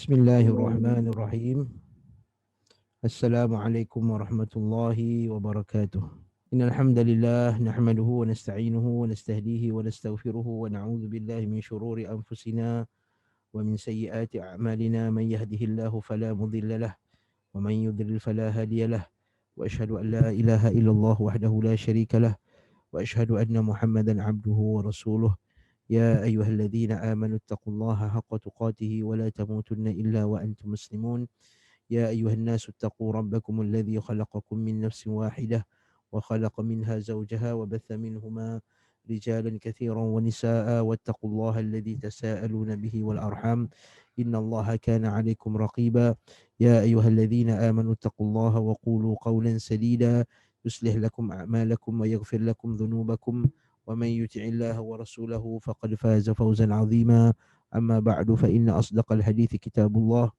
Bismillahirrahmanirrahim. Assalamualaikum warahmatullahi wabarakatuh. Innal hamdalillah nahmaduhu wa nasta'inuhu wa nastahdihi wa nastaghfiruhu wa na'udzu billahi min shururi anfusina wa min sayyiati a'malina man yahdihillahu fala mudilla lahu wa man yudlil fala hadiya lahu wa asyhadu an la ilaha illallah wahdahu la syarika lahu wa asyhadu anna Muhammadan 'abduhu wa rasuluh. يا أيها الذين آمنوا اتقوا الله حق تقاته ولا تموتن إلا وأنتم مسلمون. يا أيها الناس اتقوا ربكم الذي خلقكم من نفس واحدة وخلق منها زوجها وبث منهما رجالا كثيرا ونساء واتقوا الله الذي تساءلون به والأرحام إن الله كان عليكم رقيبا. يا أيها الذين آمنوا اتقوا الله وقولوا قولا سديدا يصلح لكم أعمالكم ويغفر لكم ذنوبكم ومن يطع الله ورسوله فقد فاز فوزا عظيما. أما بعد فإن أصدق الحديث كتاب الله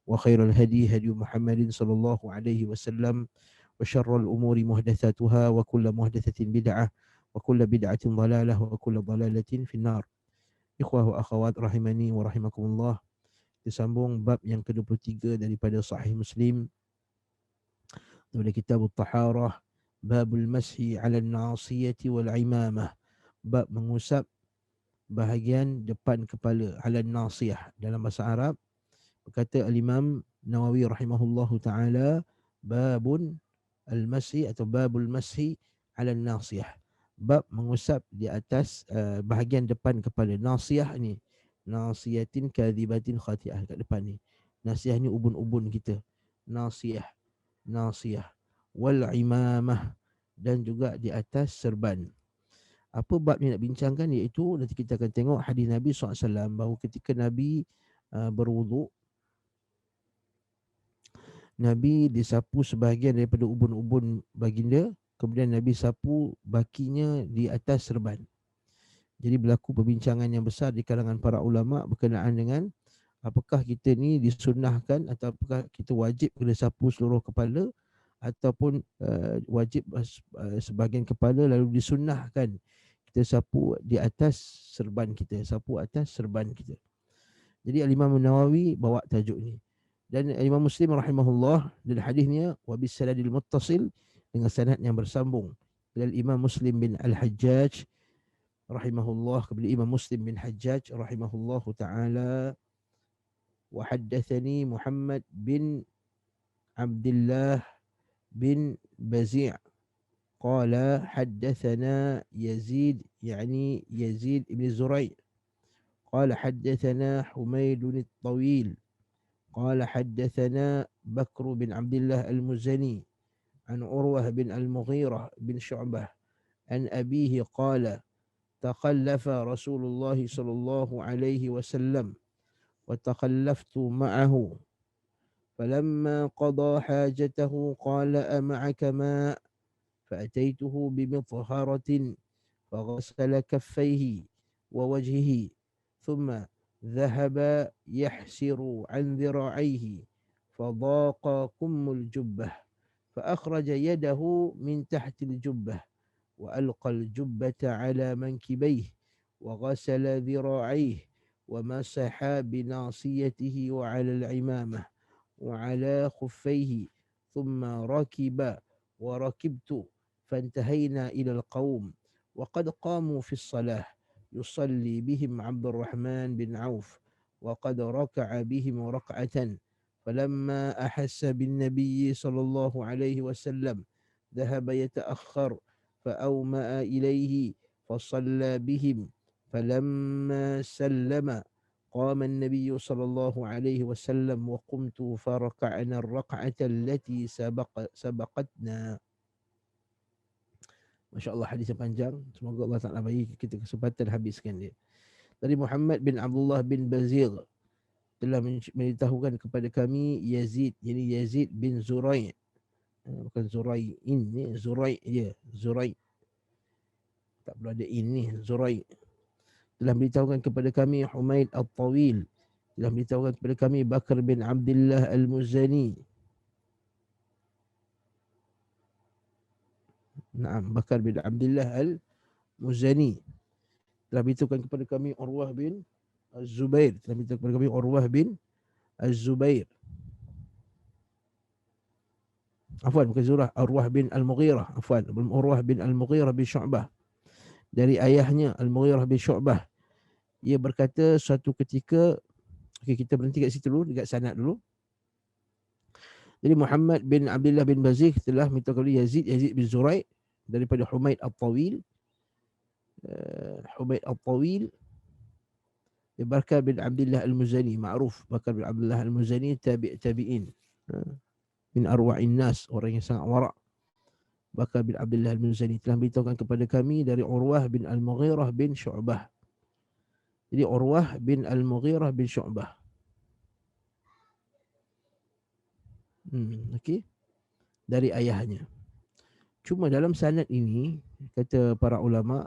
وخير الهدي هدي محمد صلى الله عليه وسلم وشر الأمور محدثاتها وكل محدثة بدعة وكل بدعة ضلالة وكل ضلالة في النار. Ikhwah wa akhawat rahimani wa rahimakumullah. Disambung bab yang ke-23 daripada Sahih Muslim daripada kitab At-Taharah, babul mashi 'ala an-nasiyati wal 'imamah. Bab mengusap bahagian depan kepala, 'ala an-nasiyah dalam bahasa Arab. Berkata al-Imam Nawawi rahimahullahu taala, babun al-mashi atau babul mashi 'ala an-nasiyah. Bab mengusap di atas bahagian depan kepala. Nasiyah ni, nasiyatin kadhibatin khati'ah kat depan ni. Nasiyah ni ubun-ubun kita. Nasiyah, nasiyah. Wal imamah, dan juga di atas serban. Apa bab ni nak bincangkan, iaitu nanti kita akan tengok hadis Nabi SAW bahawa ketika Nabi berwuduk, Nabi disapu sebahagian daripada ubun-ubun baginda, kemudian Nabi sapu bakinya di atas serban. Jadi berlaku perbincangan yang besar di kalangan para ulama berkenaan dengan apakah kita ni disunnahkan atau apakah kita wajib kena sapu seluruh kepala ataupun wajib sebahagian kepala lalu disunnahkan kita sapu di atas serban kita, sapu atas serban kita. Jadi Al-Imam Nawawi bawa tajuk ni. Dan Imam Muslim rahimahullah dan hadisnya wa bis sanadil muttasil, dengan sanad yang bersambung dari Imam Muslim bin Al-Hajjaj rahimahullah kepada Imam Muslim bin Hajjaj rahimahullahu taala, wa haddatsani Muhammad bin Abdullah bin Bazi' qala haddatsana Yazid, yani Yazid ibn Zuray' qala haddatsana Humayd al-Tawil قال حدثنا بكر بن عبد الله المزني عن عروة بن المغيرة بن شعبة عن أبيه قال تخلف رسول الله صلى الله عليه وسلم وتخلفت معه فلما قضى حاجته قال أمعك ماء فأتيته بمطهرة فغسل كفيه ووجهه ثم ذهب يحسر عن ذراعيه فضاق كم الجبة فأخرج يده من تحت الجبة وألقى الجبة على منكبيه وغسل ذراعيه ومسح بناصيته وعلى العمامة وعلى خفيه ثم ركب وركبت فانتهينا إلى القوم وقد قاموا في الصلاة يصلي بهم عبد الرحمن بن عوف وقد ركع بهم ركعة فلما أحس بالنبي صلى الله عليه وسلم ذهب يتأخر فأومأ إليه فصلى بهم فلما سلم قام النبي صلى الله عليه وسلم وقمت فركعنا الركعة التي سبقتنا. Masya Allah, hadis yang panjang. Semoga Allah Ta'ala bagi kita kesempatan habiskan dia. Dari Muhammad bin Abdullah bin Bazir telah memberitahukan kepada kami Yazid, yani Yazid bin Zuray', bukan Zuray' ini, Zuray' je, Zuray', tak perlu ada ini, Zuray'. Telah memberitahukan kepada kami Humaid al-Tawil, telah memberitahukan kepada kami Bakar bin Abdullah al-Muzani. Naam, Bakar bin Abdullah al-Muzani. Telah beritahukan kepada kami Urwah bin Zubair, telah beritahukan kepada kami Urwah bin Az-Zubair. Afwan, bukan Zurah, Urwah bin Al-Mughirah. Afwan, Urwah bin Al-Mughirah bin Syu'bah. Dari ayahnya Al-Mughirah bin Syu'bah. Ia berkata suatu ketika, okay, kita berhenti kat situ dulu, dekat sanad dulu. Jadi Muhammad bin Abdullah bin Bazih telah minta kepada Yazid bin Zurai daripada Humaid Al-Tawil. Humaid Al-Tawil, Bakar bin Abdullah Al-Muzani, ma'ruf Bakar bin Abdullah Al-Muzani, tabi'in, min arwa'in nas, orang yang sangat warak. Bakar bin Abdullah Al-Muzani telah beritahukan kepada kami dari Urwah bin Al-Mughirah bin Syu'bah. Jadi Urwah bin Al-Mughirah bin Syu'bah. Okey, dari ayahnya. Cuma dalam sanad ini, kata para ulama,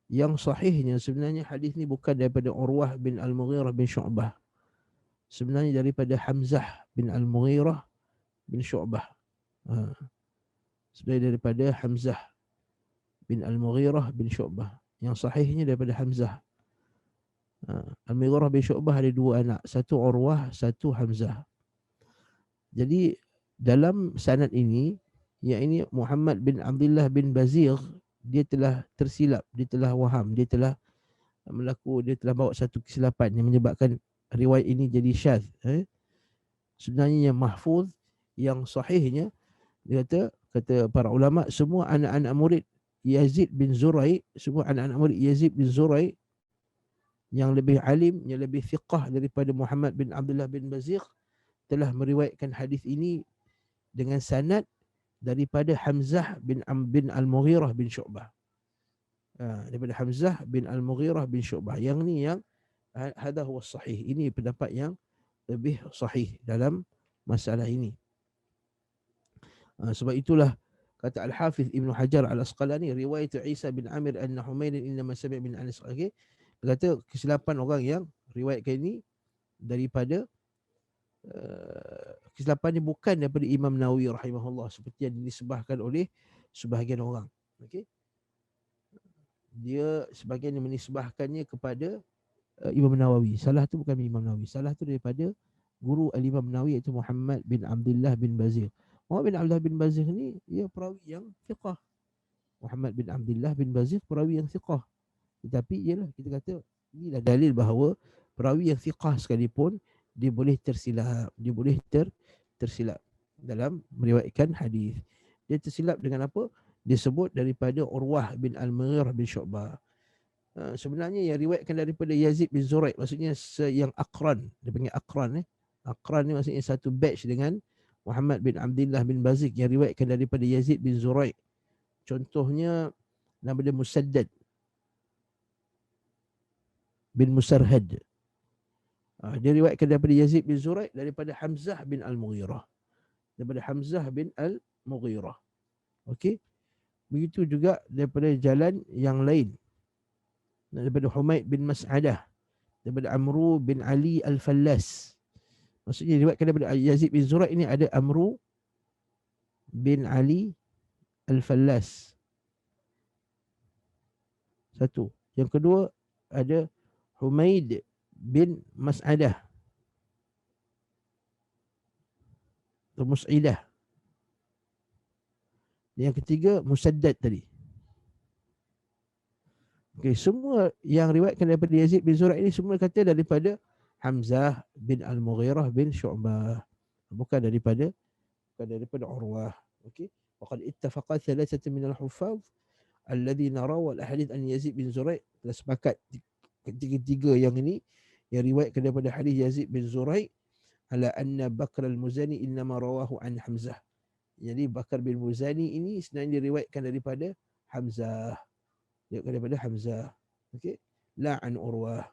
yang sahihnya sebenarnya hadis ni bukan daripada Urwah bin Al-Mughirah bin Syu'bah. Sebenarnya daripada Hamzah bin Al-Mughirah bin Syu'bah. Sebenarnya daripada Hamzah bin Al-Mughirah bin Syu'bah. Yang sahihnya daripada Hamzah. Al-Mughirah bin Syu'bah ada dua anak. Satu Urwah, satu Hamzah. Jadi dalam sanad ini, yang ini Muhammad bin Abdullah bin Bazir, dia telah tersilap, dia telah waham, dia telah bawa satu kesilapan yang menyebabkan riwayat ini jadi syadz. Sebenarnya yang mahfuz, yang sahihnya, dia kata para ulama, semua anak-anak murid Yazid bin Zurai, semua anak-anak murid Yazid bin Zurai yang lebih alim, yang lebih fiqah daripada Muhammad bin Abdullah bin Bazir, telah meriwayatkan hadis ini dengan sanad daripada Hamzah bin Al-Mughirah bin Syu'bah. Daripada Hamzah bin Al-Mughirah bin Syu'bah. Yang ni yang hadha huwa sahih. Ini pendapat yang lebih sahih dalam masalah ini. Sebab itulah kata Al-Hafiz Ibn Hajar Al-Asqalani, riwayat Isa bin Amir anna Humaydin innama sami' bin Anas. Okay? Dia kata kesilapan orang yang riwayatkan ini daripada kesilapan ini bukan daripada Imam Nawawi rahimahullah seperti yang disebahkan oleh sebahagian orang. Okey. Dia sebahagian yang menisbahkannya kepada Imam Nawawi. Salah tu bukan Imam Nawawi. Salah tu daripada guru Al-Imam Nawawi, iaitu Muhammad bin Abdullah bin Bazir. Muhammad bin Abdullah bin Bazir ni dia perawi yang thiqah. Muhammad bin Abdullah bin Bazir perawi yang thiqah. Tetapi ialah kita kata inilah dalil bahawa perawi yang thiqah sekalipun dia boleh tersilap, dia boleh tersilap dalam meriwayatkan hadis. Dia tersilap dengan apa? Dia sebut daripada Urwah bin Al-Mughirah bin Syu'bah. Sebenarnya yang riwayatkan daripada Yazid bin Zurai, maksudnya yang akran, dia panggil akran. Akran ni maksudnya satu batch dengan Muhammad bin Abdullah bin Bazir yang riwayatkan daripada Yazid bin Zurai. Contohnya nama dia Musaddad bin Musarhad. Dia riwayatkan daripada Yazid bin Zurai daripada Hamzah bin Al-Mughirah. Daripada Hamzah bin Al-Mughirah. Okey. Begitu juga daripada jalan yang lain. Daripada Humaid bin Mas'adah. Daripada Amru bin Ali Al-Fallas. Maksudnya diriwayatkan daripada Yazid bin Zurai ini ada Amru bin Ali Al-Fallas. Satu. Yang kedua ada Humaid bin Mas'adah atau Mus'idah. Yang ketiga Musaddad tadi. Okay, semua yang riwayatkan daripada Yazid bin Zurai ini semua kata daripada Hamzah bin Al-Mughirah bin Syu'bah, bukan daripada Urwah. Okey, waqad ittafaqa thalathatu min al-huffaz alladhina rawu al-ahadith an Yazid bin Zurai. Telah sepakat ketiga yang ini yang riwayatkan daripada hadis Yazid bin Zurai ala anna Bakr al-Muzani innama rawahu an Hamzah. Jadi Bakar bin Muzani ini sebenarnya diriwayatkan daripada Hamzah. Daripada Hamzah. Okey, la an Urwah.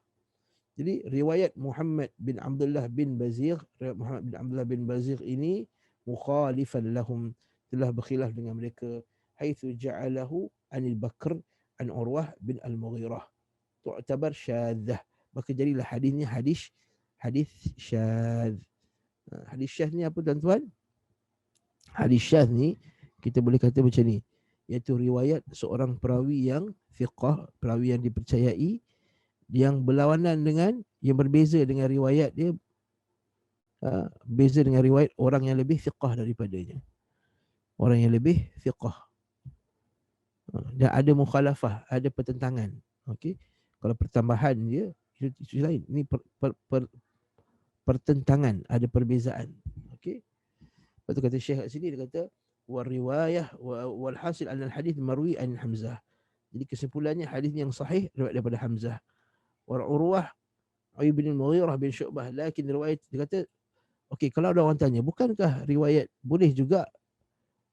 Jadi riwayat Muhammad bin Abdullah bin Bazir, Muhammad bin Abdullah bin Bazir ini mukhalifan lahum, telah berkhilaf dengan mereka, haitsu ja'alahu anil Bakr an Urwah bin Al-Mughirah. Tu'tabar syadzah. Maka jadilah hadisnya hadis syadz. Hadis syadz ni apa tuan-tuan? Hadis syadz ni kita boleh kata macam ni, iaitu riwayat seorang perawi yang fiqah, perawi yang dipercayai, yang berlawanan dengan, yang berbeza dengan riwayat dia beza dengan riwayat orang yang lebih thiqah daripadanya. Orang yang lebih thiqah. Dan ada mukhalafah, ada pertentangan. Okey. Kalau pertambahan dia itu lain. Ini pertentangan, ada perbezaan. Okey. Lepas tu kata Syekh kat sini, dia kata wal riwayah wal hasil an al hadith marwi an Hamzah. Jadi kesimpulannya hadis yang sahih riwayat daripada Hamzah. Wal Urwah bin al-Mughirah bin Syu'bah. Lakin riwayat, dia kata okey, kalau ada orang tanya, bukankah riwayat boleh juga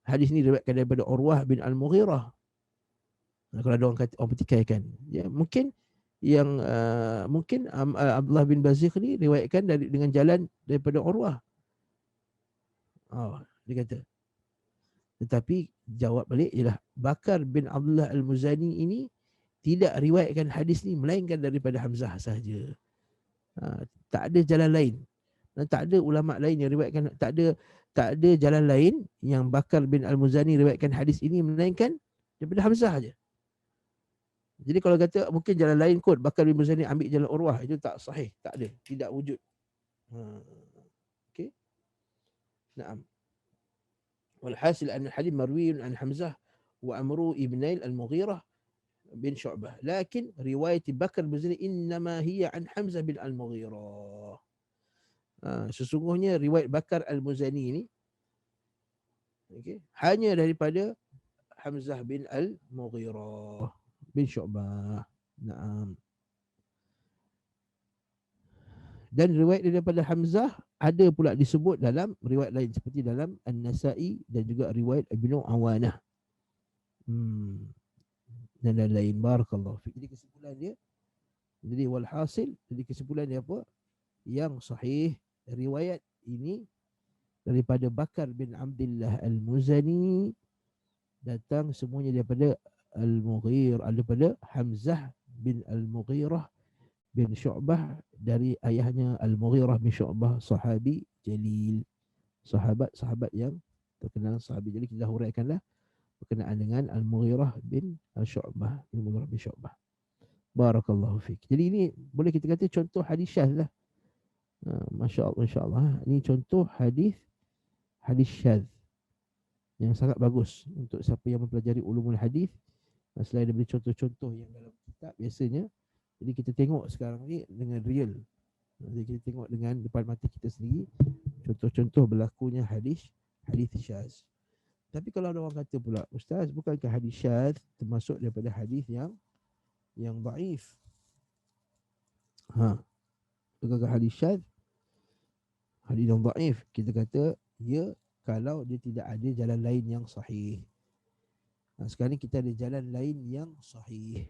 hadis ni riwayatkan daripada Urwah bin al-Mughirah? Kalau ada orang kata, orang pertikaikan, ya mungkin yang mungkin Abdullah bin Bazir ni riwayatkan dengan jalan daripada Urwah. Dia kata. Tetapi jawab balik ialah Bakar bin Abdullah al-Muzani ini tidak riwayatkan hadis ni melainkan daripada Hamzah sahaja. Tak ada jalan lain. Dan tak ada ulama lain yang riwayatkan, tak ada jalan lain yang Bakar bin Al-Muzani riwayatkan hadis ini melainkan daripada Hamzah saja. Jadi kalau kata mungkin jalan lain kot Bakar bin Muzani ambil jalan Urwah, itu tak sahih, tak ada, tidak wujud. Okey. Naam. Walhasil an al-hadith marwiyun an Hamzah wa Amru ibn al-Mughirah bin Syu'bah. Lakin riwayat Bakar bin Muzani innama hiya an Hamzah bin al-Mughirah. Sesungguhnya riwayat Bakar al-Muzani ini hanya daripada Hamzah bin al-Mughirah bin Syu'bah. Naam. Dan riwayat daripada Hamzah ada pula disebut dalam riwayat lain seperti dalam An-Nasa'i dan juga riwayat Ibnu Awanah. Dan lain-lain. Barakallahu fiik. Jadi kesimpulan dia, jadi walhasil, jadi kesimpulan dia apa? Yang sahih riwayat ini daripada Bakar bin Abdullah al-Muzani datang semuanya daripada Al-Mughirah, daripada Hamzah bin Al-Mughirah bin Syu'bah, dari ayahnya Al-Mughirah bin Syu'bah, sahabi jalil, sahabat yang terkenal, sahabi jalil. Kita huraikanlah berkenaan dengan Al-Mughirah bin Syu'bah, Al-Mughirah bin Syu'bah. Barakallahu fiik. Jadi ini boleh kita kata contoh hadis syadz lah. Masya-Allah, insya-Allah. Ini contoh hadis syadz yang sangat bagus untuk siapa yang mempelajari ulumul hadis. Selain daripada contoh-contoh yang dalam kitab biasanya, jadi kita tengok sekarang ni dengan real. Jadi kita tengok dengan depan mata kita sendiri contoh-contoh berlakunya hadis syadz. Tapi kalau ada orang kata pula, Ustaz, bukankah hadis syadz termasuk daripada hadis yang dhaif? Bukankah hadis syadz hadis yang dhaif? Kita kata ya, kalau dia tidak ada jalan lain yang sahih. Sekarang ni kita ada jalan lain yang sahih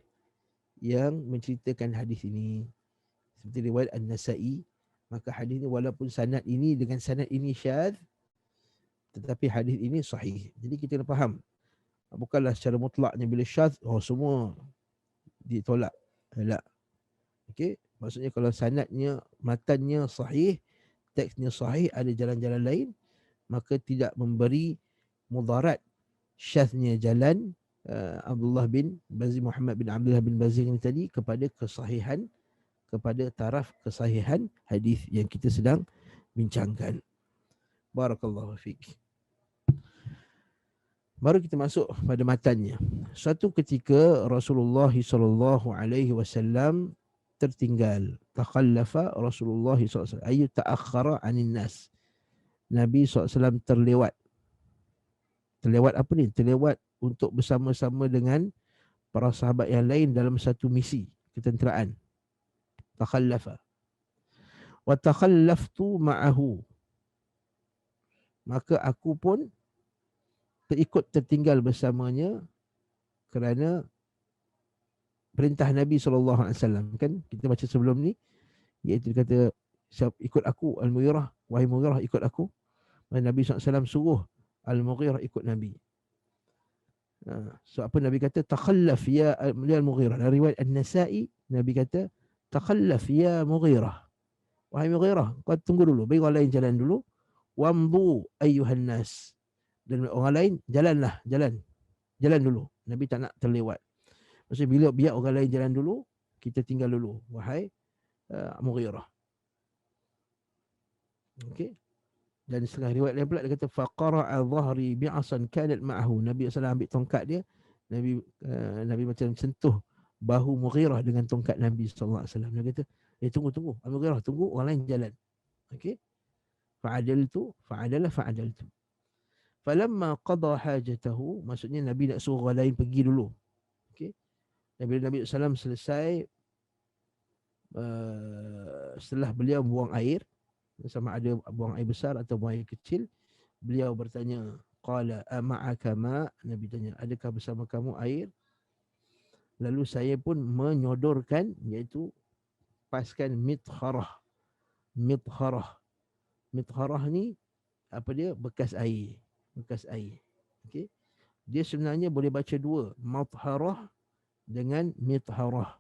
yang menceritakan hadis ini. Seperti riwayat An-Nasa'i, maka hadis ini walaupun sanad ini dengan sanad ini syadz, tetapi hadis ini sahih. Jadi kita kena faham, bukanlah secara mutlaknya bila syadz semua ditolak. Tak. Okey, maksudnya kalau sanadnya, matannya sahih, teksnya sahih, ada jalan-jalan lain, maka tidak memberi mudarat syadznya jalan Abdullah bin Bazir, Muhammad bin Abdullah bin Bazir ini tadi kepada kesahihan, kepada taraf kesahihan hadis yang kita sedang bincangkan. Barakallahu fiik. Baru kita masuk pada matannya. Suatu ketika Rasulullah sallallahu alaihi wasallam tertinggal. Takhallafa Rasulullah sallallahu alaihi wasallam, ay ta'akhkhara 'anil nas. Nabi SAW terlewat. Terlewat apa ni? Terlewat untuk bersama-sama dengan para sahabat yang lain dalam satu misi ketenteraan. Takhallafa. Wa takhallaftu ma'ahu. Maka aku pun terikut tertinggal bersamanya kerana perintah Nabi SAW. Kan kita baca sebelum ni, iaitu kata, ikut aku Al-Mughirah, wahai Mughirah ikut aku. Nabi SAW suruh Al-Mughirah ikut Nabi. So apa Nabi kata? Takhallaf ya Al-Mughirah. Dari riwayat An-Nasa'i, Nabi kata takhallaf ya Mughirah. Wahai Mughirah, kau tunggu dulu, bagi orang lain jalan dulu. Wamdu ayyuhan nas. Dan orang lain jalan dulu. Nabi tak nak terlewat. Maksudnya biar orang lain jalan dulu, kita tinggal dulu, wahai Mughirah. Okey. Dan setengah riwayat lain pula dia kata faqara'a dhahri bi'asan kanat ma'ahu. Nabi SAW ambil tongkat dia, Nabi macam sentuh bahu Mughirah dengan tongkat Nabi SAW. Dia kata, tunggu, Mughirah tunggu, orang lain jalan. Okey. Fa'adaltu. Falamma qada hajatahu, maksudnya Nabi nak suruh orang lain pergi dulu. Okey. Dan bila Nabi SAW selesai, setelah beliau buang air, sama ada buang air besar atau buang air kecil, beliau bertanya, qala ama'aka ma? Nabi tanya, adakah bersama kamu air? Lalu saya pun menyodorkan, iaitu paskan mitharah. Mitharah ni apa dia? Bekas air. Okey. Dia sebenarnya boleh baca dua, matharah dengan mitharah.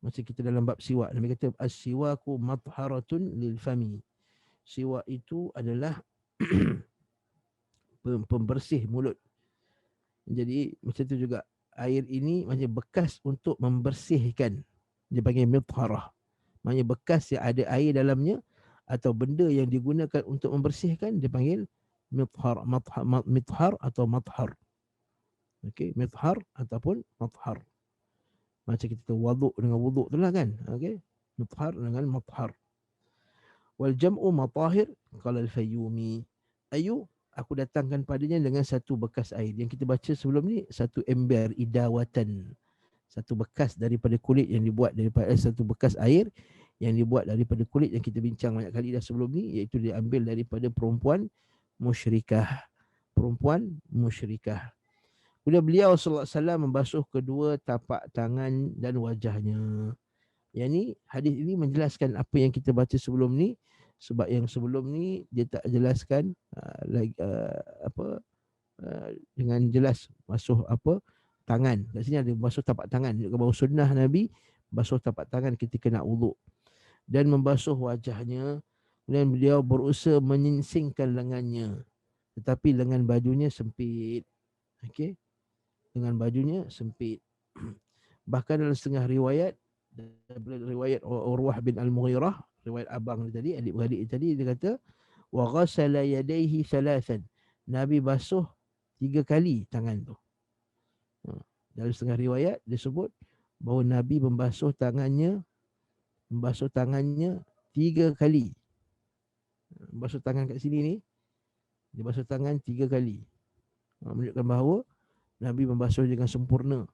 Macam kita dalam bab siwak, Nabi kata as-siwaku matharatun lil fami. Siwak itu adalah pembersih mulut. Jadi macam tu juga air ini macam bekas untuk membersihkan. Dia panggil mitharah. Maksudnya bekas yang ada air dalamnya atau benda yang digunakan untuk membersihkan dia panggil mithar atau mathar. Okey, mithar ataupun mathar. Macam kita wuduk dengan wuduk tu lah kan. Okey. Mithar dengan mathar. Wal jam'u matahir qala al-Fayyumi. Ayu, aku datangkan padanya dengan satu bekas air. Yang kita baca sebelum ni satu ember idawatan. Satu bekas daripada kulit yang dibuat daripada satu bekas air yang dibuat daripada kulit yang kita bincang banyak kali dah sebelum ni, iaitu diambil daripada perempuan musyrikah. Kemudian beliau sallallahu alaihi wasallam membasuh kedua tapak tangan dan wajahnya. Yang ni, hadis ini menjelaskan apa yang kita baca sebelum ni, sebab yang sebelum ni dia tak jelaskan dengan jelas basuh apa tangan. Kat sini ada basuh tapak tangan. Bahawa sunnah Nabi basuh tapak tangan ketika nak wuduk dan membasuh wajahnya. Dan beliau berusaha menyingsingkan lengannya, tetapi lengan bajunya sempit. Okey, lengan bajunya sempit. Bahkan dalam setengah riwayat, riwayat Urwah bin Al-Mughirah, riwayat abang tadi, adik-beradik tadi, dia kata wa ghassala yadayhi thalathan. Nabi basuh 3 kali tangan tu. Dalam setengah riwayat dia sebut bahawa Nabi membasuh tangannya 3 kali. Basuh tangan kat sini ni, dia basuh tangan 3 kali. Menunjukkan bahawa Nabi membasuh dengan sempurna.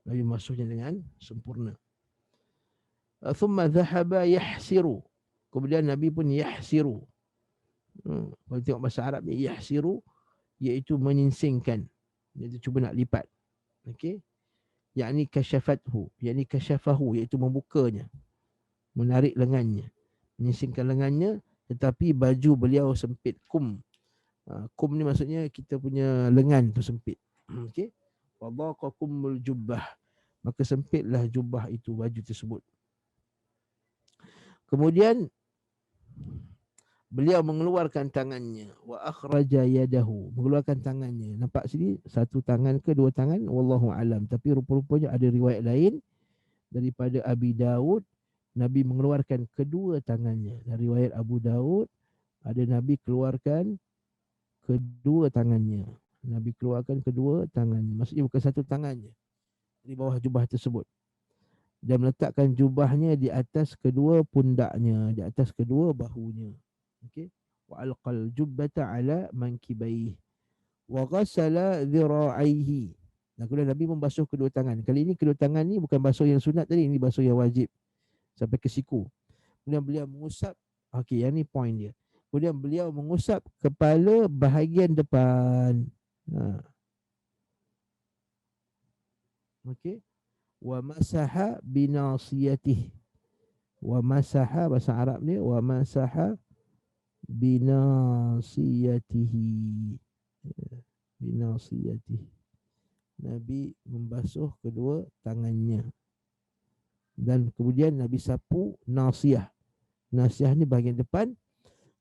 Nabi membasuhnya dengan sempurna. Thumma dhahaba yahsiru. Kemudian Nabi pun yahsiru. Kalau tengok bahasa Arab ni, yahsiru iaitu menyingsingkan. Iaitu cuba nak lipat. Okey. Yakni kasyafathu, yakni kasyafahu, iaitu membukanya, menarik lengannya, menyingsingkan lengannya, tetapi baju beliau sempit. Kum ni maksudnya kita punya lengan tu sempit. Okey. Wadaqa kumul jubbah, maka sempitlah jubah itu, baju tersebut. Kemudian beliau mengeluarkan tangannya, wa akhraja yadahu, mengeluarkan tangannya. Nampak sini satu tangan ke dua tangan, wallahu alam, tapi rupa-rupanya ada riwayat lain daripada Abi Daud, Nabi mengeluarkan kedua tangannya. Dari riwayat Abu Daud ada Nabi keluarkan kedua tangannya. Nabi keluarkan kedua tangannya, maksudnya bukan satu tangannya, di bawah jubah tersebut, dan meletakkan jubahnya di atas kedua pundaknya, di atas kedua bahunya. Okey. Wa alqal jubbata ala mankibaih wa ghassala dhira'aihi. Dan kemudian Nabi membasuh kedua tangan. Kali ini kedua tangan ni bukan basuh yang sunat tadi, ini basuh yang wajib sampai ke siku. Kemudian beliau mengusap, okey, yang ni point dia. Kemudian beliau mengusap kepala bahagian depan. Okey. Wa masaha binasiyatih. Wa masaha, bahasa Arab ni, wa masaha binasiyatihi. Binasiyatihi. Nabi membasuh kedua tangannya. Dan kemudian Nabi sapu nasiyah. Nasiyah ni bahagian depan.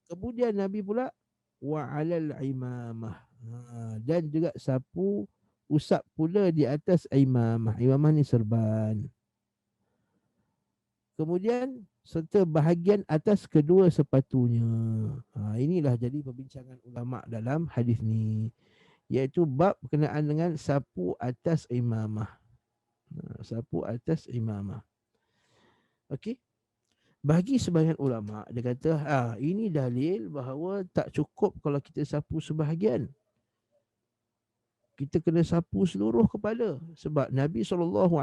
Kemudian Nabi pula wa alal imamah. Dan juga sapu, usap pula di atas imamah. Imamah ni serban. Kemudian serta bahagian atas kedua sepatunya. Inilah jadi perbincangan ulama dalam hadis ni, iaitu bab berkenaan dengan sapu atas imamah. Sapu atas imamah. Okey. Bagi sebahagian ulama, dia kata, ini dalil bahawa tak cukup kalau kita sapu sebahagian. Kita kena sapu seluruh kepala. Sebab Nabi SAW,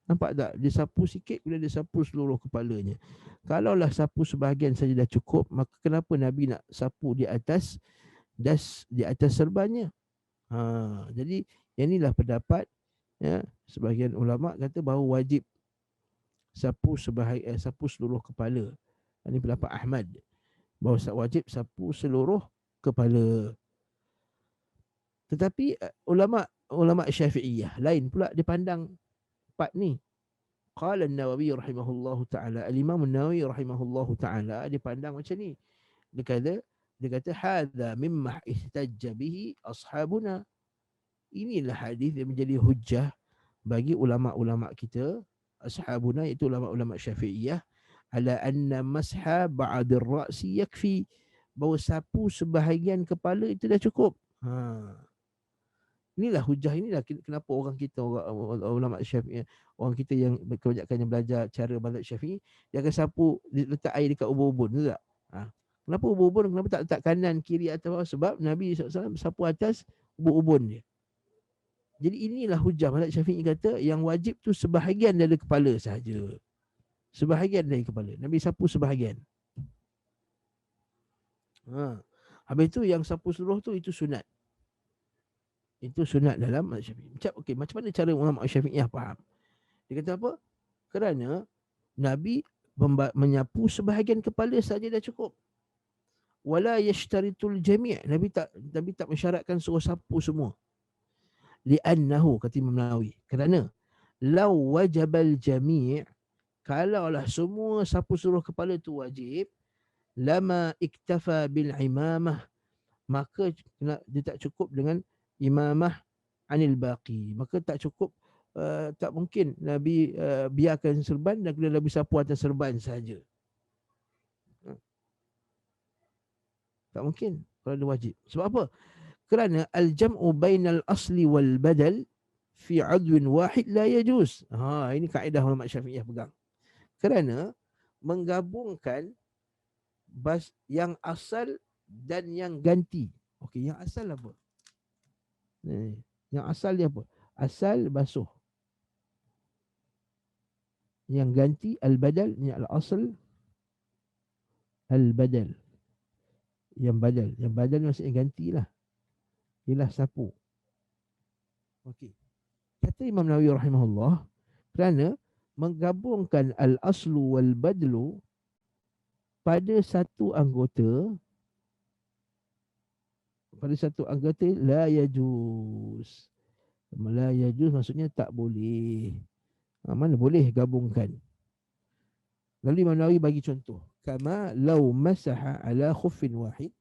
nampak tak? Dia sapu sikit, kemudian dia sapu seluruh kepalanya. Kalaulah sapu sebahagian saja dah cukup, maka kenapa Nabi nak sapu di atas di atas serbannya? Jadi, inilah pendapat, ya, sebahagian ulama kata bahawa wajib sapu seluruh kepala. Ini pendapat Ahmad, bahawa wajib sapu seluruh kepala. Tetapi ulama Syafi'iyah lain pula dia pandang part ni. Qala An-Nawawi rahimahullahu taala, Al-Imam An-Nawawi rahimahullahu taala dia pandang macam ni. Dia kata hadza mimma ihtajja bihi ashabuna. Inilah hadis yang menjadi hujjah bagi ulama-ulama kita, ashabuna, iaitu ulama-ulama Syafi'iyah, ala anna masha ba'd ar-ra'si yakfi, bahawa sapu sebahagian kepala itu dah cukup. Inilah hujah, inilah kenapa orang kita, orang ulama Syafi'i, orang kita yang kebanyakan yang belajar cara mazhab Syafi'i, dia akan sapu, letak air dekat ubun-ubun, betul tak? Kenapa ubun-ubun, kenapa tak letak kanan, kiri atau bawah? Sebab Nabi SAW sapu atas ubun-ubun dia. Jadi inilah hujah mazhab Syafi'i, kata yang wajib tu sebahagian dari kepala sahaja. Sebahagian dari kepala. Nabi sapu sebahagian. Habis tu yang sapu seluruh tu itu sunat. Itu sunat dalam mazhab Syafi'i. Macam mana cara ulama Syafi'iyah faham? Dia kata apa? Kerana Nabi menyapu sebahagian kepala saja dah cukup. Wala yashtaritul jami'. Nabi tak mensyaratkan suruh sapu semua. Li'annahu, kata Imam Nawawi, kerana law wajabal jami', kalaulah semua sapu seluruh kepala tu wajib, lama iktafa bil imamah, maka dia tak cukup dengan imamah anil baqi. Maka tak cukup, tak mungkin Nabi biarkan serban dan kemudian Nabi sapu atas serban saja. Tak mungkin kalau dia wajib. Sebab apa? Kerana al-jam'u bainal asli wal badal fi 'adwin wahid la yajuz. Ini kaedah ulama Syafi'iyah pegang. Kerana menggabungkan yang asal dan yang ganti. Okey, yang asal apa? Yang asal dia apa? Asal basuh. Yang ganti al-badal, yang al-asal al-badal. Yang badal maksudnya gantilah. Ialah sapu. Okey. Kata Imam Nawawi rahimahullah, kerana menggabungkan al-aslu wal badlu pada satu anggota, la yajuz. La yajuz maksudnya tak boleh. Mana boleh gabungkan. Lalu Imam Nawawi bagi contoh. Kama law masaha ala khuffin wahid.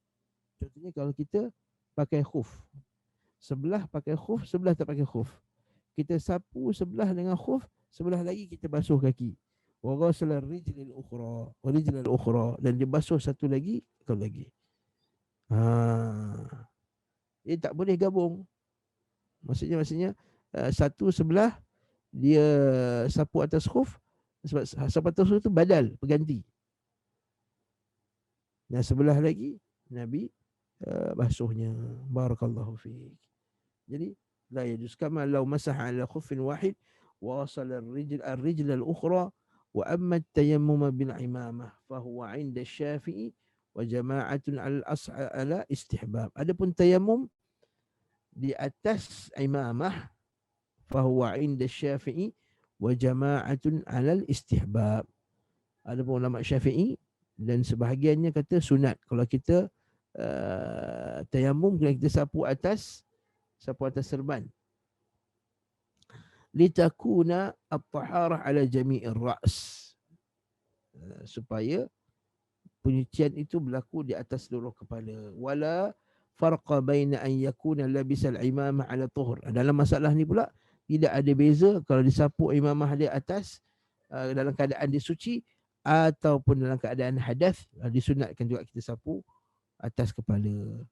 Contohnya kalau kita pakai khuf. Sebelah pakai khuf, sebelah tak pakai khuf. Kita sapu sebelah dengan khuf, sebelah lagi kita basuh kaki. Wa ghasala rijlil ukhra, wa rijlal ukhra, dan dia basuh satu lagi, kalau lagi. Dia tak boleh gabung. Maksudnya satu sebelah dia sapu atas khuf, sebab sapu atas khuf itu badal, pengganti. Dan sebelah lagi Nabi basuhnya. Barakallahu fiik. Jadi la yajuz kama law masaha ala khuffin wahid wa wasala ar-rijl al-ukhra wa amma at-tayammum bil imamah fa huwa 'inda asy-Syafi'i wa jama'atun ala istihbab. Adapun tayammum di atas imamah fa huwa 'inda asy-Syafi'i wa jama'atun ala istihbab. Adapun ulama Syafi'i dan sebahagiannya kata sunat. Kalau kita tayammum, kita sapu atas serban. Litakuna at-taharah ala jami'ir ra's. Supaya penyucian itu berlaku di atas seluruh kepala. Wala farqa baina an yakuna labisal imamah ala tuhur. Dalam masalah ni pula tidak ada beza kalau disapu imamah dia atas dalam keadaan dia suci, ataupun dalam keadaan hadas, disunatkan juga kita sapu atas kepala.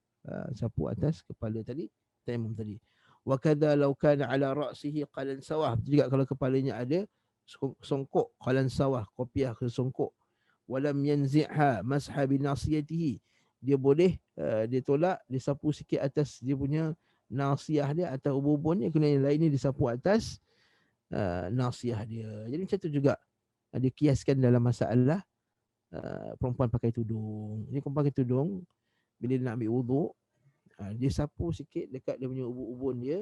Sapu atas kepala tadi, tayammum tadi. Wa kadza law kana ala ra'sihi qalan sawah. Juga kalau kepalanya ada songkok, qalan sawah, kopiah ke songkok. Walam yanzi'ha masha bi nasiyatihi. Dia boleh dia tolak, dia sapu sikit atas dia punya nasiyah dia atau ubun-ubun dia, kemudian yang lain ni disapu atas nasiyah dia. Jadi macam tu juga dia kiaskan dalam masalah perempuan pakai tudung. Ini perempuan pakai tudung, bila dia nak ambil wuduk, dia sapu sikit dekat dia punya ubun-ubun dia,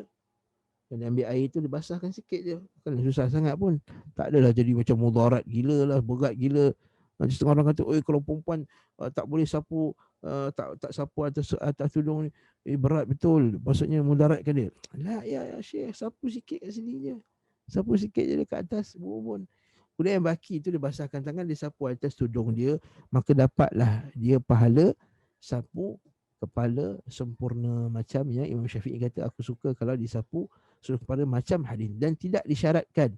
dan dia ambil air tu dia basahkan sikit je. Kan susah sangat pun. Tak adalah jadi macam mudarat gila lah, berat gila. Nanti setengah orang kata, oi kalau perempuan tak boleh sapu, tak sapu atas tudung ni, berat betul. Maksudnya mudaratkan dia. Lah ya Syekh, sapu sikit kat sini je. Sapu sikit je dekat atas ubun-ubun. Kemudian yang baki tu dia basahkan tangan, dia sapu atas tudung dia, maka dapatlah dia pahala sapu kepala sempurna, macam yang Imam Syafi'i kata, aku suka kalau disapu seluruh kepala macam hadis, dan tidak disyaratkan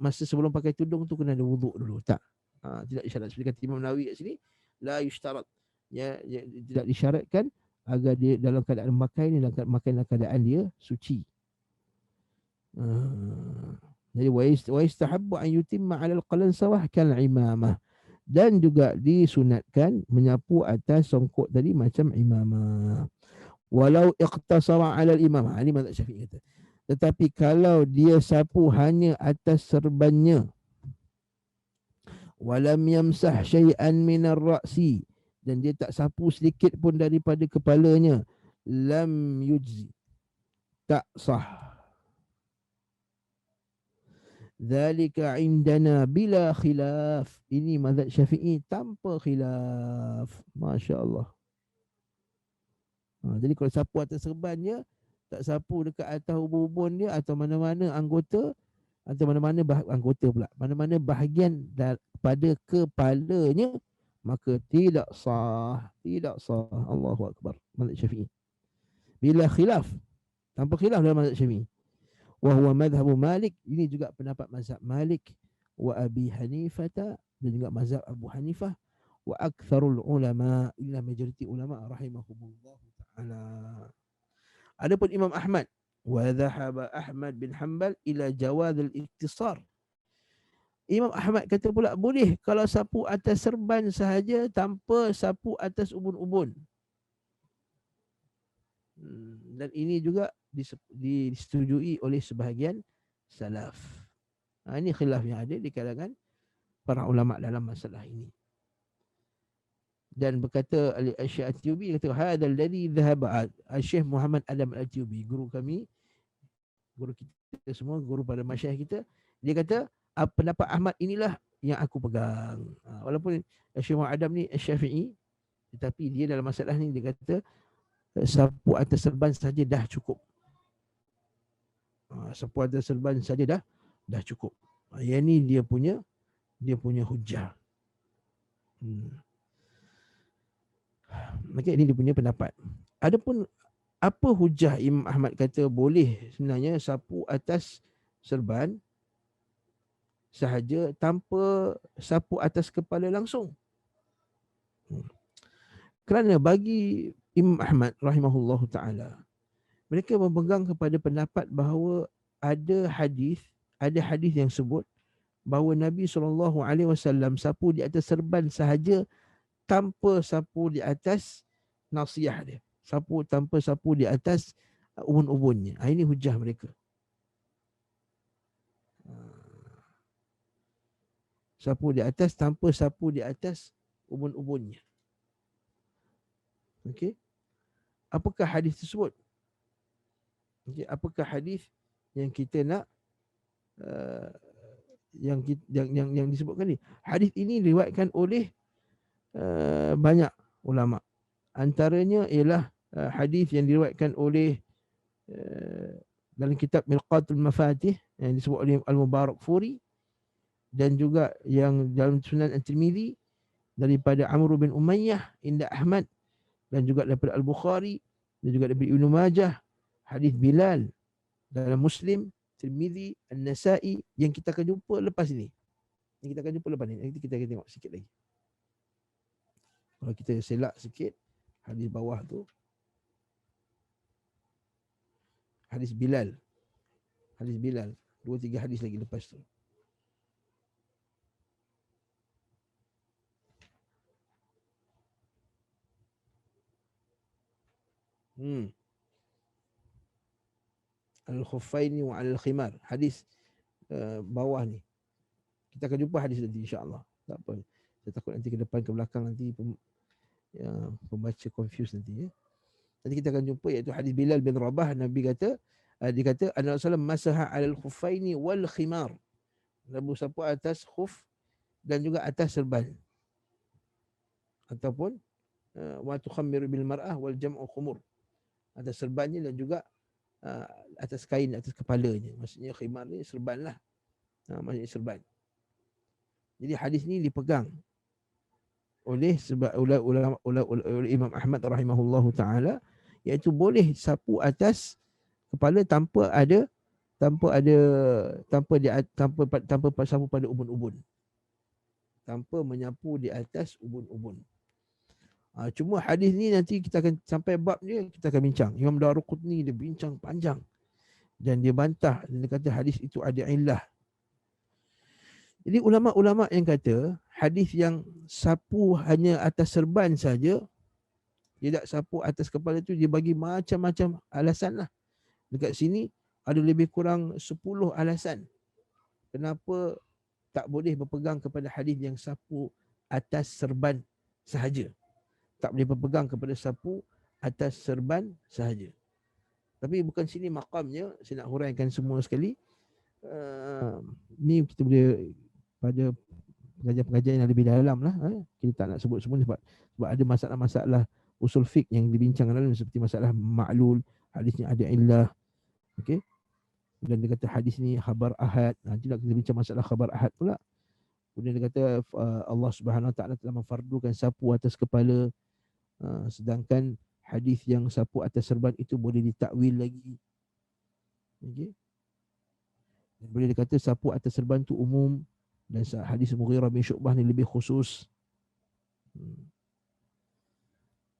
masa sebelum pakai tudung tu kena ada wuduk dulu, tak. Tidak disyarat, seperti kata Imam Nawawi kat sini, la yushtarat, tidak disyaratkan agar dia dalam keadaan memakai ni, dalam keadaan dia suci. Jadi wa istahabbu an yutimma 'ala al-qalan sawah kal imamah, dan juga disunatkan menyapu atas songkok tadi macam imamah. Walau iqtasara 'ala al-imamah, ini mazhab Syafi'i kata. Tetapi kalau dia sapu hanya atas serbannya, walam yamsah syai'an min ar-ra'si, dan dia tak sapu sedikit pun daripada kepalanya, lam yujzi, tak sah. Dzalika indana bila khilaf. Ini mazhab Syafi'i tanpa khilaf. Masya-Allah. Jadi kalau sapu atas serbannya, tak sapu dekat atas ubun-ubun dia atau mana-mana anggota, atau mana-mana anggota pula, mana-mana bahagian pada kepalanya, maka tidak sah. Tidak sah. Allahu Akbar. Mazhab Syafi'i. Bila khilaf. Tanpa khilaf dalam mazhab Syafi'i. Wahuwa madhabu Malik, ini juga pendapat mazhab Malik, wa Abi Hanifah, dan juga mazhab Abu Hanifah, wa aktsarul ulama, illa majoriti ulama rahimahumullah taala. Adapun Imam Ahmad, wa dhahaba Ahmad bin Hanbal ila jawaz al-iktisar. Imam Ahmad kata pula boleh kalau sapu atas serban sahaja tanpa sapu atas ubun-ubun. Dan ini juga disetujui oleh sebahagian salaf. Ini khilaf yang ada di kalangan para ulama dalam masalah ini. Dan berkata Al-Syekh At-Tiyubi, kata hadzal ladzi dhahaba Syekh Muhammad Adam Al-Tiyubi, guru kami, guru kita semua, guru pada masyayikh kita, dia kata pendapat Ahmad inilah yang aku pegang. Walaupun Syekh Muhammad Adam ni Syafi'i, tetapi dia dalam masalah ni dia kata sapu atas serban saja dah cukup. Sapu atas serban saja dah cukup. Yang ni dia punya hujah. Maka ini dia punya pendapat. Adapun apa hujah Imam Ahmad kata boleh sebenarnya sapu atas serban sahaja tanpa sapu atas kepala langsung? Kerana bagi Imam Ahmad rahimahullahu taala, mereka memegang kepada pendapat bahawa ada hadis yang sebut bahawa Nabi SAW sapu di atas serban sahaja tanpa sapu di atas nasiyah dia, tanpa sapu di atas ubun-ubunnya. Ini hujah mereka. Sapu di atas tanpa sapu di atas ubun-ubunnya. Okey. Apakah hadis tersebut? Okay, apakah hadis yang kita nak yang disebutkan ni? Hadis ini diriwayatkan oleh banyak ulama. Antaranya ialah hadis yang diriwayatkan oleh dalam kitab Milqatul Mafatih yang disebut oleh Al-Mubarakfuri, dan juga yang dalam Sunan At-Tirmizi daripada Amr bin Umayyah inda Ahmad, dan juga daripada Al-Bukhari, dan juga daripada Ibnu Majah, hadis Bilal dalam Muslim, Tirmizi, An-Nasa'i, yang kita akan jumpa lepas ini. Ini kita akan jumpa lepas ni. Nanti kita akan tengok sikit lagi. Kalau kita selak sikit, hadis bawah tu, hadis Bilal. Hadis Bilal. 2-3 hadis lagi lepas tu. Al-khuffaini wa al-khimar. Hadis bawah ni. Kita akan jumpa hadis nanti insya-Allah. Tak apa. Saya takut nanti ke depan ke belakang nanti pembaca confuse nanti ya. Nanti kita akan jumpa iaitu hadis Bilal bin Rabah. Nabi kata dia kata Annabi sallallahu masaha 'alal khuffaini wal khimar. Nabi sapu atas khuf dan juga atas serban. Ataupun wa tukhammiru bil mar'ah wal jam'u khumur. Atas serbannya dan juga atas kain atas kepalanya. Maksudnya khimar ni serban lah. Maksudnya serban. Jadi hadis ni dipegang oleh Imam Ahmad rahimahullahu taala, iaitu boleh sapu atas kepala tanpa sapu pada ubun-ubun. Tanpa menyapu di atas ubun-ubun. Cuma hadis ni nanti kita akan sampai bab dia kita akan bincang. Imam Daruqutni dia bincang panjang dan dia bantah, dia kata hadis itu ada illah. Jadi ulama-ulama yang kata hadis yang sapu hanya atas serban saja, tidak sapu atas kepala itu, dia bagi macam-macam alasan lah. Dekat sini ada lebih kurang 10 alasan kenapa tak boleh berpegang kepada hadis yang sapu atas serban sahaja. Tak boleh berpegang kepada sapu atas serban sahaja. Tapi bukan sini makamnya, saya nak huraikan semua sekali. Ni kita boleh pada pengajian-pengajian yang lebih dalam lah. Kita tak nak sebut semua sebab ada masalah-masalah usul fiqh yang dibincangkan dalam, seperti masalah ma'lul, hadisnya ada illah. Okey. Dan dia kata hadis ni khabar ahad. Nanti nak kita bincang masalah khabar ahad pula. Kemudian dia kata Allah Subhanahu Wa Taala telah memfardukan sapu atas kepala, sedangkan hadis yang sapu atas serban itu boleh ditakwil lagi. Okey. Dan boleh dikata sapu atas serban tu umum, dan hadis Mughirah bin Syu'bah ni lebih khusus.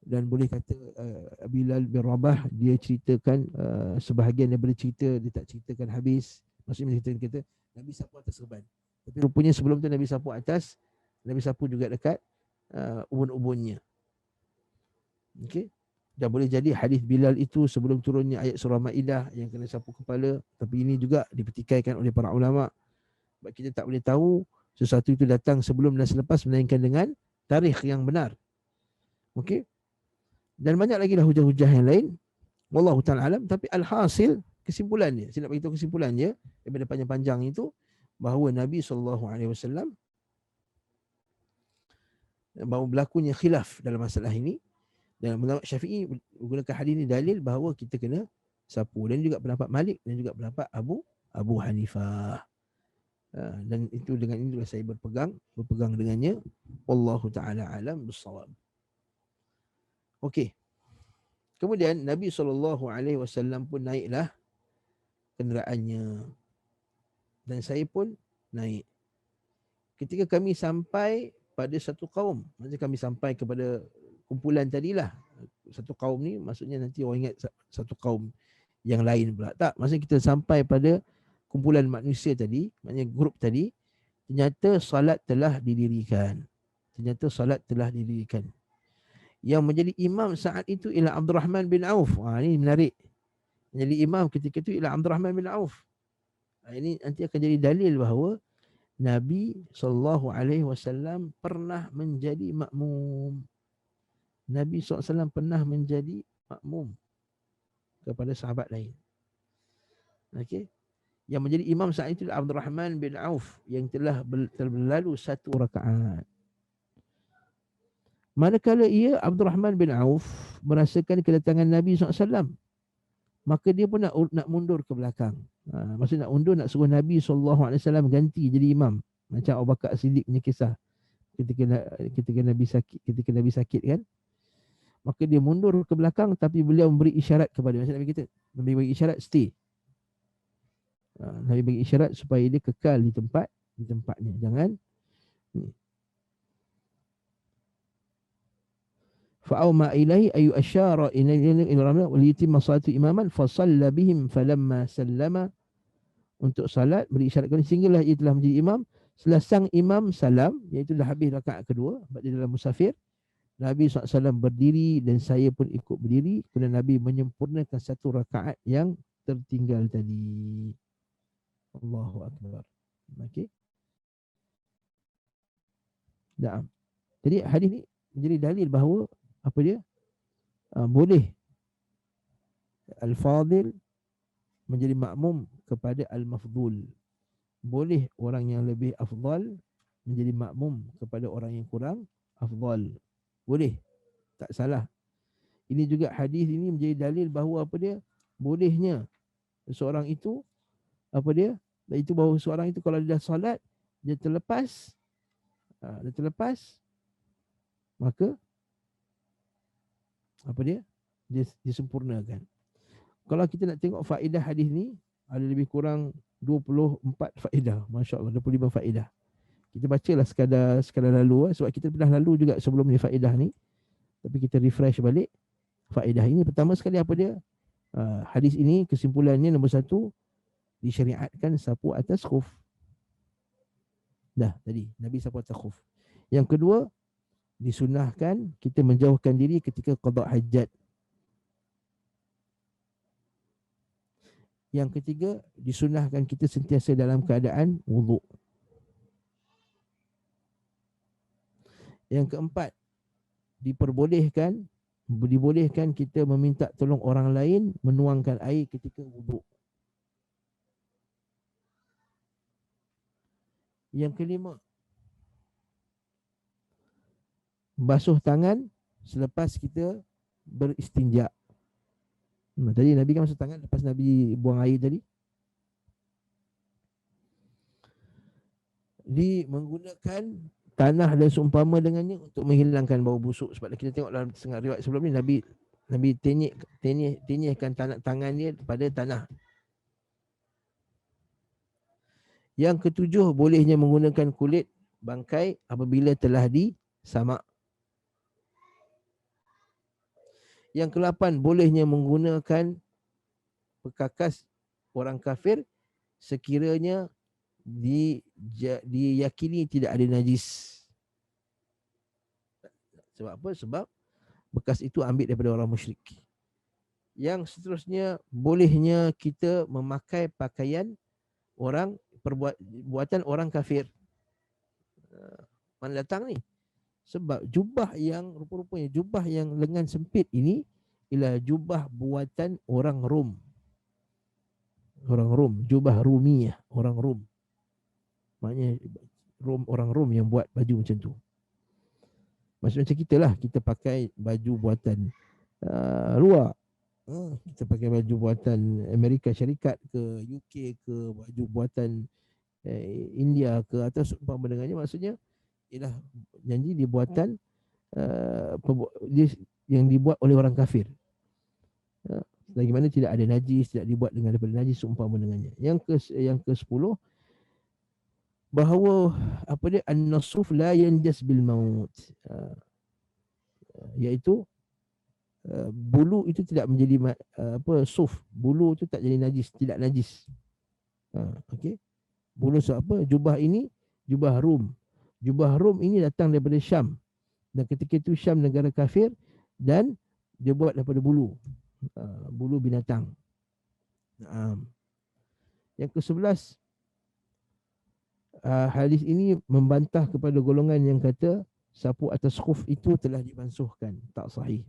Dan boleh kata Bilal bin Rabah dia ceritakan sebahagian daripada cerita, dia tak ceritakan habis. Maksudnya dia kata Nabi sapu atas serban, tapi rupanya sebelum tu Nabi sapu juga dekat ubun-ubunnya. Okey. Dan boleh jadi hadis Bilal itu sebelum turunnya ayat surah Maidah yang kena sapu kepala, tapi ini juga dipertikaikan oleh para ulama. Sebab kita tak boleh tahu sesuatu itu datang sebelum dan selepas, melainkan dengan tarikh yang benar. Okey. Dan banyak lagi lah hujah-hujah yang lain. Wallahu ta'ala alam. Tapi alhasil, kesimpulannya, saya nak beritahu kesimpulannya daripada panjang-panjang itu, bahawa Nabi SAW bahawa berlakunya khilaf dalam masalah ini. Dan ulama Syafi'i menggunakan hadis ini dalil bahawa kita kena sapu. Dan juga pendapat Malik dan juga pendapat Abu Hanifah. Dan itu dengan ini saya berpegang dengannya. Wallahu ta'ala alam bissawab. Okey. Kemudian Nabi SAW pun naiklah kenderaannya. Dan saya pun naik. Ketika kami sampai pada satu kaum, maksudnya kami sampai kepada kumpulan tadilah. Satu kaum ni maksudnya nanti orang ingat satu kaum yang lain pula. Tak, maksudnya kita sampai pada kumpulan manusia tadi, maknanya grup tadi, ternyata salat telah didirikan. Yang menjadi imam saat itu ialah Abdurrahman bin Auf. Ini menarik. Menjadi imam ketika itu ialah Abdurrahman bin Auf. Ini nanti akan jadi dalil bahawa Nabi SAW pernah menjadi makmum. Nabi SAW pernah menjadi makmum kepada sahabat lain. Okey. Yang menjadi imam saat itu adalah Abdurrahman bin Auf yang telah berlalu 1 rakaat. Manakala ia, Abdurrahman bin Auf, merasakan kedatangan Nabi SAW, maka dia pun nak mundur ke belakang. Maksudnya nak undur, nak suruh Nabi SAW ganti jadi imam. Macam Abu Bakar Siddiq punya kisah. Ketika Nabi sakit kan. Maka dia mundur ke belakang, tapi beliau memberi isyarat kepada Nabi kita. Nabi bagi isyarat stay. Nabi bagi isyarat supaya dia kekal di tempatnya. Fa'awma ilaihi ayu asyara ila ramla wal yutimma salatu imaman fa shalla bihim falamma sallama, untuk salat beri isyarat kepada sehinggalah ia telah menjadi imam. Setelah sang imam salam, iaitu dah habis rakaat kedua sebab dia dalam musafir, Nabi SAW berdiri dan saya pun ikut berdiri. Kemudian Nabi menyempurnakan satu rakaat yang tertinggal tadi. Allahu Akbar. Okey. Nah, jadi hadis ni menjadi dalil bahawa apa dia? Boleh al-fadil menjadi makmum kepada al-mafdul. Boleh orang yang lebih afdal menjadi makmum kepada orang yang kurang afdal. Boleh. Tak salah. Ini juga hadis ini menjadi dalil bahawa apa dia? Bolehnya seorang itu apa dia? Itu bahawa seorang itu kalau dia dah solat, dia terlepas, maka apa dia? Dia disempurnakan. Kalau kita nak tengok faedah hadis ni, ada lebih kurang 24 faedah. Masya Allah, 25 faedah. Kita bacalah sekadar lalu, sebab kita pernah lalu juga sebelum ni faedah ni. Tapi kita refresh balik faedah ini. Pertama sekali apa dia? Hadis ini kesimpulannya nombor 1, disyariatkan sapu atas khuf. Dah tadi, Nabi sapu atas khuf. Yang kedua, disunahkan kita menjauhkan diri ketika qada hajat. Yang ketiga, disunahkan kita sentiasa dalam keadaan wuduk. Yang keempat, dibolehkan kita meminta tolong orang lain menuangkan air ketika wuduk. Yang kelima, basuh tangan selepas kita beristinja. Tadi Nabi kan basuh tangan lepas Nabi buang air tadi. Menggunakan tanah dan seumpama dengannya untuk menghilangkan bau busuk. Sebab kita tengok dalam setengah riwayat sebelum ni, Nabi tenyihkan tangan dia pada tanah. Yang ketujuh, bolehnya menggunakan kulit bangkai apabila telah disamak. Yang ke-8, bolehnya menggunakan perkakas orang kafir sekiranya diyakini tidak ada najis. Sebab apa? Sebab bekas itu ambil daripada orang musyrik. Yang seterusnya, bolehnya kita memakai pakaian perbuatan orang kafir. Mana datang ni? Sebab jubah yang rupa-rupanya jubah yang lengan sempit ini ialah jubah buatan orang Rom. Orang Rom, jubah Rumiyah, orang Rom. Maknanya orang Rom yang buat baju macam tu. Maksudnya macam kita lah, kita pakai baju buatan luar. Kita pakai baju buatan Amerika Syarikat ke, UK ke, baju buatan India ke, atau seumpama dengannya. Maksudnya ialah janji dibuatan yang dibuat oleh orang kafir. Lagi mana tidak ada najis, tidak dibuat dengan daripada najis seumpama dengannya. Yang ke-10, bahawa apa dia, an-nasuf la yanjas bil maut, iaitu bulu itu tidak menjadi suf, bulu itu tak jadi najis, tidak najis. Okey. Bulu sebab apa? Jubah ini jubah Rum. Jubah Rum ini datang daripada Syam. Dan ketika itu Syam negara kafir dan dia buat daripada bulu. Bulu binatang. Yang ke-11, hadis ini membantah kepada golongan yang kata sapu atas khuf itu telah dimansuhkan. Tak sahih.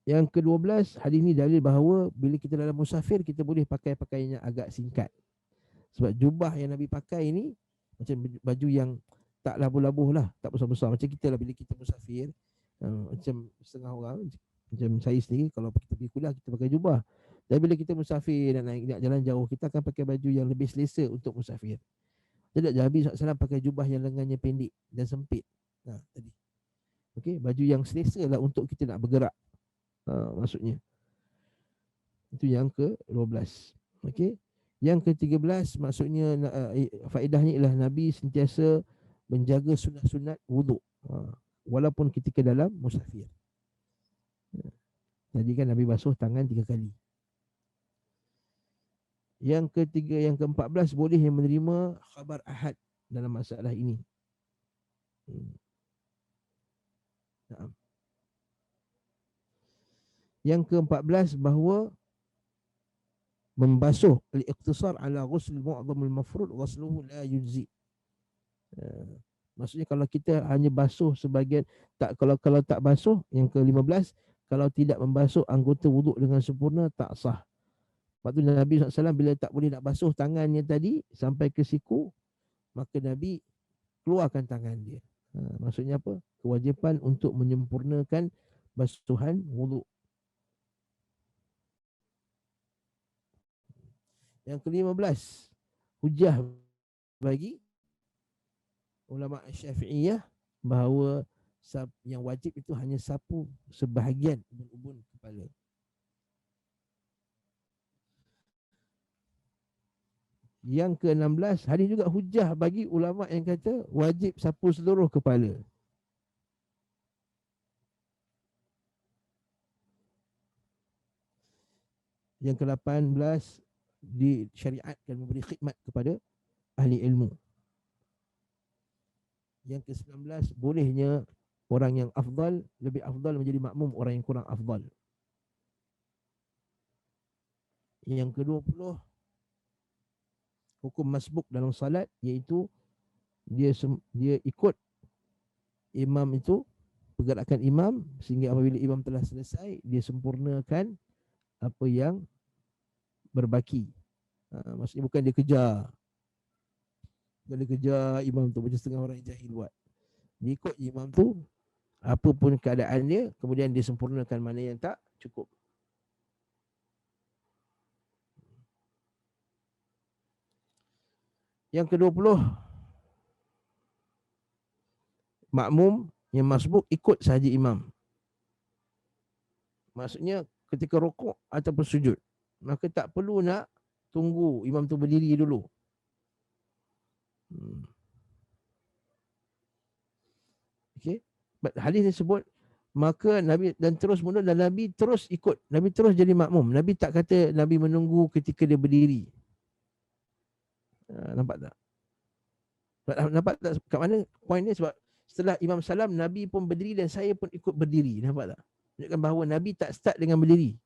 Yang ke-12, hadis ini dalil bahawa bila kita dalam musafir, kita boleh pakai pakaian yang agak singkat. Sebab jubah yang Nabi pakai ini macam baju yang tak labuh-labuh lah, tak besar-besar. Macam kita lah bila kita musafir, macam setengah orang, macam saya sendiri, kalau kita pergi kuliah, kita pakai jubah. Dan bila kita musafir dan nak jalan jauh, kita akan pakai baju yang lebih selesa untuk musafir. Tidak, Nabi SAW pakai jubah yang lengannya pendek dan sempit. Tadi. Okey, baju yang selesa lah untuk kita nak bergerak. Maksudnya. Itu yang ke-12. Okey. Yang ke-13 maksudnya faedahnya ialah Nabi sentiasa menjaga sunat-sunat wuduk walaupun ketika dalam musafir. Tadi kan Nabi basuh tangan 3 kali. Yang ke-14 boleh yang menerima khabar ahad dalam masalah ini. Yang ke-14 bahawa membasuh al-iqtisar ala ghusl mu'dham al-mafrud ghusluhu la yujzi. Maksudnya kalau kita hanya basuh sebagian, kalau tak basuh, yang ke-15, kalau tidak membasuh anggota wuduk dengan sempurna tak sah. Lepas tu Nabi SAW bila tak boleh nak basuh tangannya tadi sampai ke siku, maka Nabi keluarkan tangan dia. Maksudnya apa? Kewajipan untuk menyempurnakan basuhan wuduk. Yang ke-15, hujah bagi ulama Syafi'iyah bahawa yang wajib itu hanya sapu sebahagian ubun-ubun kepala. Yang ke-16, hadis juga hujah bagi ulama yang kata wajib sapu seluruh kepala. Yang ke-18, disyariatkan memberi khidmat kepada ahli ilmu. Yang ke-19, bolehnya orang yang afdal lebih afdal menjadi makmum orang yang kurang afdal. Yang ke-20, hukum masbuk dalam salat, iaitu dia ikut imam itu, pergerakan imam, sehingga apabila imam telah selesai, dia sempurnakan apa yang berbaki. Maksudnya bukan dia kejar imam tu macam setengah orang yang jahil buat. Dia ikut imam tu, apa pun keadaan dia, kemudian dia sempurnakan mana yang tak cukup. Yang ke-20, makmum yang masbuk ikut sahaja imam. Maksudnya ketika rukuk ataupun sujud, maka tak perlu nak tunggu imam tu berdiri dulu. Okey. Hadis disebut maka Nabi dan terus mundur dan Nabi terus ikut. Nabi terus jadi makmum. Nabi tak kata Nabi menunggu ketika dia berdiri. Nampak tak? Nampak tak kat mana poin ni? Sebab setelah Imam Salam, Nabi pun berdiri dan saya pun ikut berdiri. Nampak tak? Menunjukkan bahawa Nabi tak start dengan berdiri.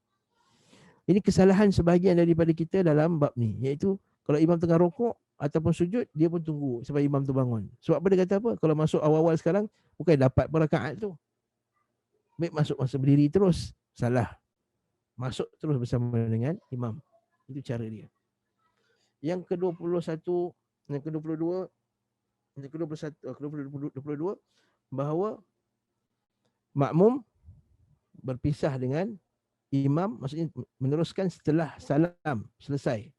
Ini kesalahan sebahagian daripada kita dalam bab ni. Iaitu kalau imam tengah rokok ataupun sujud, dia pun tunggu sampai imam tu bangun. Sebab apa dia kata apa? Kalau masuk awal-awal sekarang, bukan dapat rakaat tu. Baik masuk masa berdiri terus. Salah. Masuk terus bersama dengan imam. Itu cara dia. Yang ke-21, yang ke-22, yang ke-22, bahawa makmum berpisah dengan imam, maksudnya meneruskan setelah salam selesai.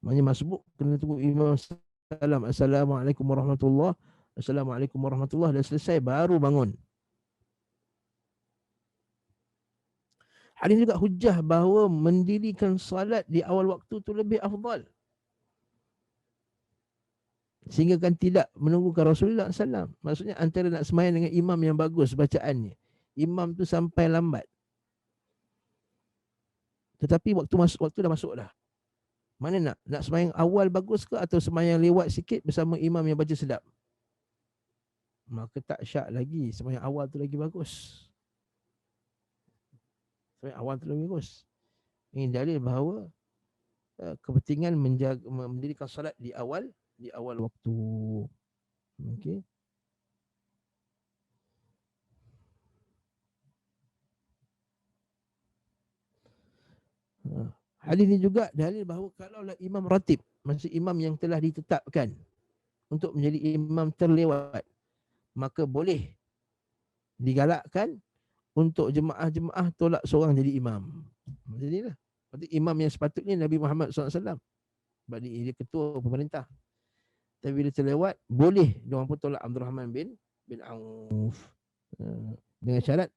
Maksudnya masbuk kena tunggu imam salam, Assalamualaikum warahmatullahi, Assalamualaikum warahmatullahi, dah selesai baru bangun. Hadis juga hujah bahawa mendirikan salat di awal waktu tu lebih afdal. Sehingga kan tidak menunggukan Rasulullah SAW. Maksudnya antara nak sembahyang dengan imam yang bagus bacaannya, imam tu sampai lambat. Tetapi waktu dah masuk dah. Mana nak sembahyang awal bagus ke atau sembahyang lewat sikit bersama imam yang baca sedap? Maka tak syak lagi, sembahyang awal tu lagi bagus. Sembahyang awal tu lagi bagus. Ini dalil bahawa kepentingan mendirikan salat di awal waktu. Okey. Hadis ini juga dalil bahawa kalaulah imam ratib, maksud imam yang telah ditetapkan untuk menjadi imam terlewat, maka boleh digalakkan untuk jemaah-jemaah tolak seorang jadi imam. Macam inilah. Berarti imam yang sepatutnya Nabi Muhammad SAW. Sebab dia ketua pemerintah. Tapi bila terlewat, boleh diorang pun tolak Abdul Rahman bin Auf. Dengan syarat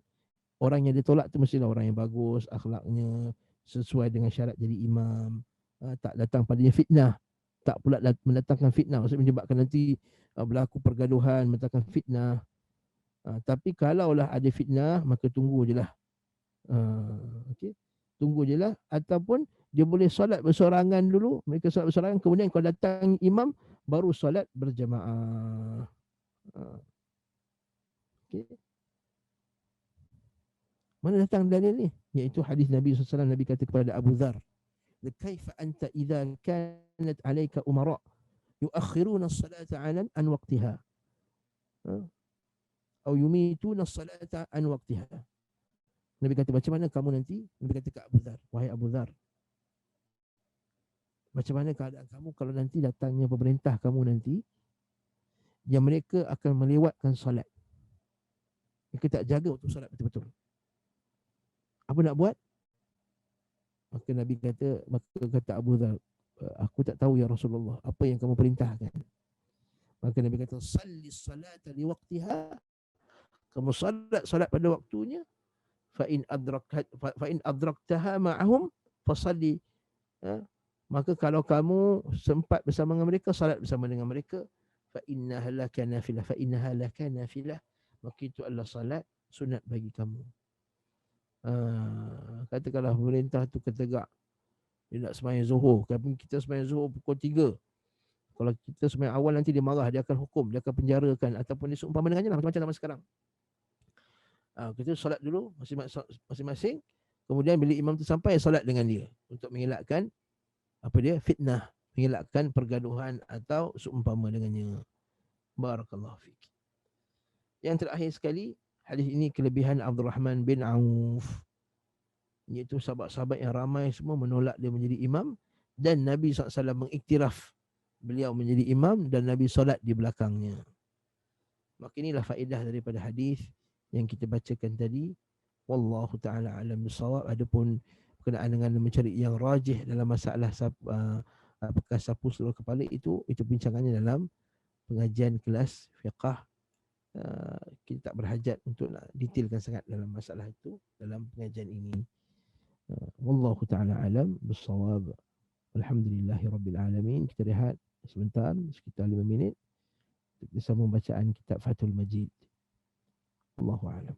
orang yang ditolak tu mestilah orang yang bagus, akhlaknya sesuai dengan syarat jadi imam. tak datang padanya fitnah, tak pula mendatangkan fitnah, maksudnya menyebabkan nanti berlaku pergaduhan, mendatangkan fitnah. Tapi kalaulah ada fitnah, maka tunggu je lah. Okay. Tunggu je lah. Ataupun dia boleh solat bersorangan dulu, mereka solat bersorangan, kemudian kalau datang imam, baru solat berjamaah. Okay. Mana datang dalil ni? Iaitu hadis Nabi SAW. Nabi kata kepada Abu Dhar, kaifa anta idza kanat alayka umara yuakhiruna as-salata an waqtiha atau yumituna as-salata an waqtiha. Nabi kata, macam mana kamu nanti? Nabi kata ke Abu Dhar, wahai Abu Dhar, macam mana keadaan kamu kalau nanti datangnya pemerintah kamu nanti yang mereka akan melewatkan solat. Mereka tak jaga untuk solat betul-betul. Apa nak buat? Maka Nabi kata, maka kata Abu Dhar, aku tak tahu ya Rasulullah, apa yang kamu perintahkan? Maka Nabi kata, salli salata li waqtiha, kamu salat pada waktunya, fa in adraktaha ma'ahum fasalli. Maka kalau kamu sempat bersama dengan mereka, salat bersama dengan mereka, fa innaha laka nafilah, maka itu adalah salat sunat bagi kamu. Katakanlah pemerintah tu ketegak, dia nak sembahyang zuhur, tapi kita sembahyang zuhur pukul 3. Kalau kita sembahyang awal, nanti dia marah, dia akan hukum, dia akan penjarakan, ataupun dia seumpama dengannya lah, macam-macam zaman sekarang. Kita solat dulu masing-masing, kemudian bila imam tu sampai, solat dengan dia untuk mengelakkan fitnah, mengelakkan pergaduhan atau seumpama dengannya. Barakallahu fiik. Yang terakhir sekali, hadis ini kelebihan Abdul Rahman bin Auf, iaitu sahabat-sahabat yang ramai semua menolak dia menjadi imam, dan Nabi SAW mengiktiraf beliau menjadi imam dan Nabi solat di belakangnya. Maka inilah faedah daripada hadis yang kita bacakan tadi. Wallahu ta'ala alam bisawab. Adapun berkenaan dengan mencari yang rajih dalam masalah apakah sapu seluruh kepala, itu bincangannya dalam pengajian kelas fiqah. Kita tak berhajat untuk nak detailkan sangat dalam masalah itu dalam pengajian ini. Wallahu ta'ala alam bisawab. Alhamdulillahirabbil alamin. Kita rehat sebentar, sekitar 5 minit, untuk bersama bacaan kitab Fathul Majid. Allahu a'lam.